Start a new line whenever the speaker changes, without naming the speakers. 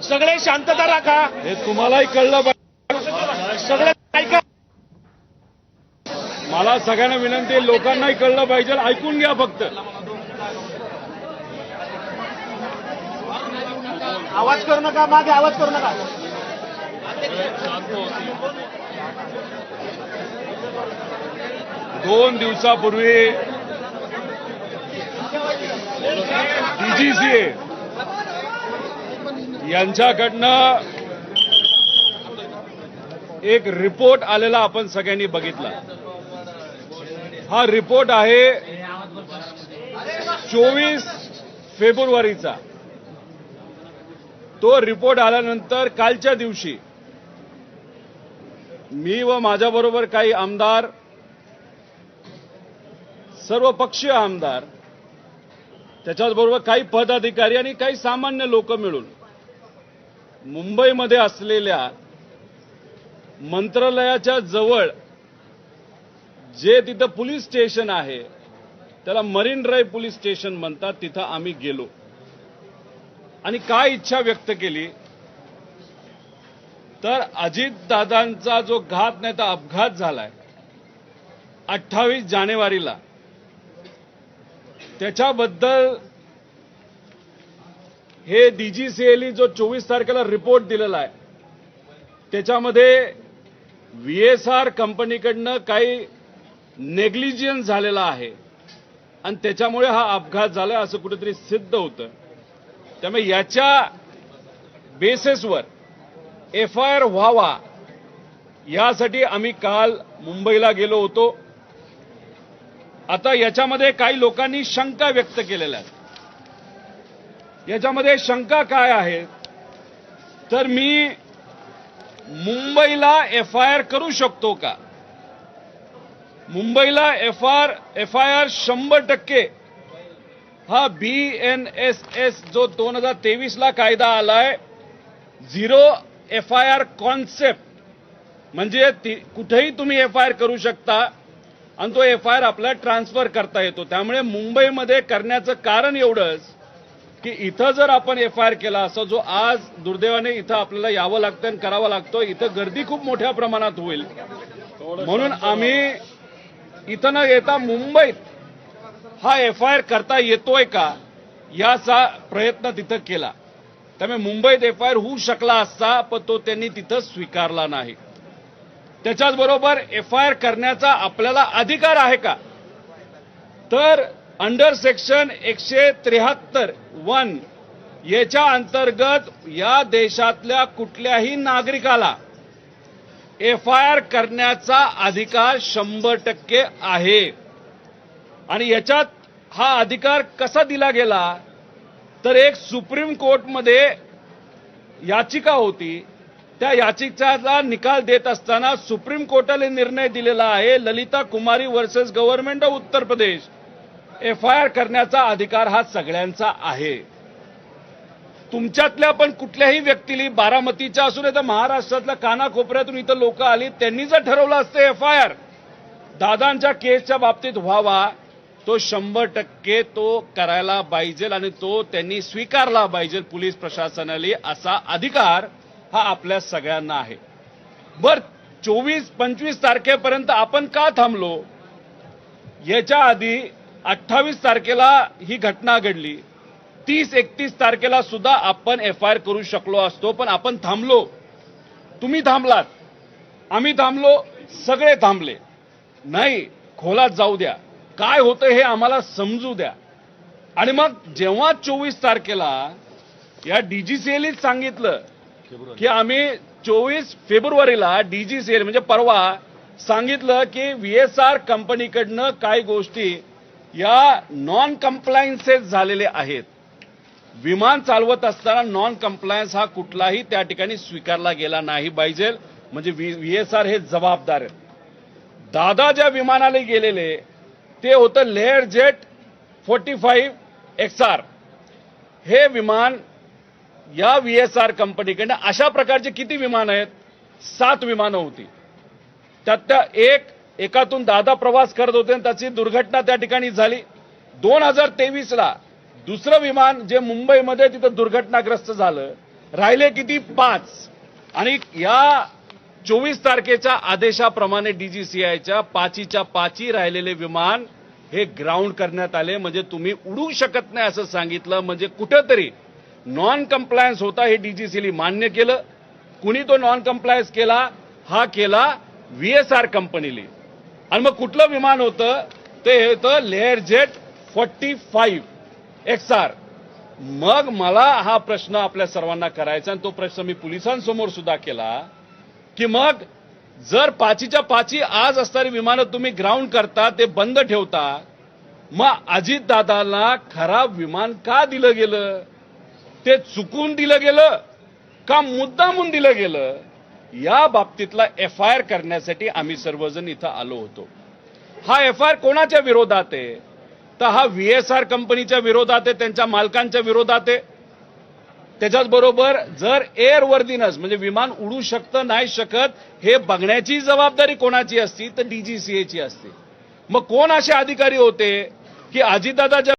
सगळे शांतता राखा.
हे तुम्हालाही कळलं पाहिजे.
सगळे ऐका.
मला सगळ्यांना विनंती आहे, लोकांनाही कळलं पाहिजे. ऐकून घ्या फक्त.
आवाज करू नका, मागे आवाज करू नका.
2 दिवसापूर्वी डीजीसीए यांच्याकडनं एक रिपोर्ट आलेला आपण सगळ्यांनी बघितला. हा रिपोर्ट आहे 24 फेब्रुवारीचा. तो रिपोर्ट आल्यानंतर कालच्या दिवशी मी व माझ्याबरोबर काही आमदार, सर्व पक्षीय आमदार, त्याच्याबरोबर काही पदाधिकारी आणि काही सामान्य लोक मिळून मुंबईमध्ये असलेल्या मंत्रालयाच्या जवळ जे तिथं पोलीस स्टेशन आहे, त्याला मरीन ड्राईव्ह पोलीस स्टेशन म्हणतात, तिथं आम्ही गेलो आणि काय इच्छा व्यक्त केली तर अजितदादांचा जो घात नाही तर अपघात झालाय 28 जानेवारीला, त्याच्याबद्दल हे डीजीसीएने जो 24 तारखेला रिपोर्ट दिलेला आहे त्याच्यामध्ये व्हीएसआर कंपनीकडनं काही नेग्लिजन्स झालेला आहे आणि त्याच्यामुळे हा अपघात झाला असं कुठेतरी सिद्ध होतं. त्यामुळे याच्या बेसिसवर एफआयआर व्हावा यासाठी आम्ही काल मुंबईला गेलो होतो. आता याच्यामध्ये काही लोकांनी शंका व्यक्त केलेल्या आहेत. याच्यामध्ये शंका काय आहे तर मी मुंबईला एफआयआर करू शकतो का? मुंबईला एफआयआर 100% हा BNSS जो 2023 ला कायदा आलाय, झिरो एफआयआर कॉन्सेप्ट, म्हणजे कुठेही तुम्ही एफआयआर करू शकता आणि तो एफआयआर आपल्याला ट्रान्सफर करता येतो. त्यामुळे मुंबईमध्ये करण्याचं कारण एवढंच की इथं जर आपण एफआयआर केला असं जो आज दुर्दैवाने इथं आपल्याला यावं लागतं आणि करावं लागतं, इथं गर्दी खूप मोठ्या प्रमाणात होईल म्हणून आम्ही इथं न येता मुंबईत हा एफआयआर करता येतोय का याचा प्रयत्न तिथं केला. त्यामुळे मुंबईत एफआयआर होऊ शकला असता, पण तो त्यांनी तिथं स्वीकारला नाही. त्याच्याचबरोबर एफआयआर करण्याचा आपल्याला अधिकार आहे का तर अंडर सेक्शन 173(1) याच्या अंतर्गत या देशातल्या कुठल्याही नागरिकाला एफआयआर करण्याचा अधिकार 100% आहे. आणि याच्यात हा अधिकार कसा दिला गेला तर एक सुप्रीम कोर्टमध्ये याचिका होती, त्या याचिकेचा निकाल देत असताना सुप्रीम कोर्टाने निर्णय दिलेला आहे ललिता कुमारी versus government of Uttar Pradesh, FIR करण्याचा अधिकार हा सगळ्यांचा आहे. तुमच्यातल्या पण कुठल्याही व्यक्तीला, बारामतीच्या असू नये तर महाराष्ट्रातल्या कानाकोपऱ्यातून इथं लोक आली, त्यांनी जर ठरवलं असतं एफआयआर दादांच्या केसच्या बाबतीत व्हावा, तो 100% तो करायला पाहिजे आणि तो त्यांनी स्वीकारला पाहिजे पोलीस प्रशासनाला. असा अधिकार हा आपल्या सगळ्यांना आहे. बर 24-25 तारखेपर्यंत आपण का थांबलो? याच्या आधी 28 तारखेला ही घटना घडली, 30-31 तारखेला सुद्धा आपण एफआयआर करू शकलो असतो, पण आपण थांबलो. तुम्ही थांबलात, आम्ही थांबलो, सगळे थांबले. नाही, खोलात जाऊ द्या, काय होतं हे आम्हाला समजू द्या. आणि मग जेव्हा 24 तारखेला या डीजीसीएलनीच सांगितलं की आम्ही 24 फेब्रुवारीला डीजीसीएल म्हणजे परवा सांगितलं की व्हीएसआर कंपनीकडनं काही गोष्टी या नॉन कम्प्लायन्सेस झालेले आहेत. विमान चालवत असताना नॉन कम्प्लायन्स हा कुठलाही त्या ठिकाणी स्वीकारला गेला नाही पाहिजे, म्हणजे व्हीएसआर हे जबाबदार आहेत. दादा ज्या विमानाला गेलेले ते होतं लेअर जेट 45 XR. हे विमान या व्हीएसआर कंपनीकडनं अशा प्रकारचे किती विमान आहेत? 7 विमानं होती. त्यातल्या एकातून दादा प्रवास करत होते आणि त्याची दुर्घटना त्या ठिकाणी झाली. 2023ला दुसरं विमान जे मुंबईमध्ये तिथं दुर्घटनाग्रस्त झालं राहिले किती 5 आणि या 24 तारखेच्या आदेशाप्रमाणे डीजीसीआयच्या 5च्या 5 राहिलेले विमान हे ग्राउंड करण्यात आले. म्हणजे तुम्ही उडू शकत नाही असं सांगितलं. म्हणजे कुठेतरी नॉन कंप्लायन्स होता हे डीजीसीने मान्य केलं. कुणी तो नॉन कंप्लायन्स केला? हा केला व्हीएसआर कंपनीने. आणि मग कुठलं विमान होतं? ते होतं लेअर जेट 45 XR. मग मला हा प्रश्न आपल्या सर्वांना करायचा आणि तो प्रश्न मी पोलिसांसमोर सुद्धा केला की मग जर 5च्या 5 आज असणारी विमानं तुम्ही ग्राउंड करता, ते बंद ठेवता, मग अजितदादांना खराब विमान का दिलं गेलं? ते चुकून दिलं गेलं का मुद्दामून दिलं गेलं? या बाबतीतला FIR करण्यासाठी आम्ही सर्वजण इथं आलो होतो. हा FIR कोणाच्या विरोधात आहे? तर हा व्हीएसआर कंपनीच्या विरोधात आहे, त्यांच्या मालकांच्या विरोधात आहे. त्याच्याचबरोबर जर एअरवर्दीनेस म्हणजे विमान उडू शकतं नाही शकत हे बघण्याची जबाबदारी कोणाची असती? तर डीजीसीएची असते. मग कोण असे अधिकारी होते की अजितदादा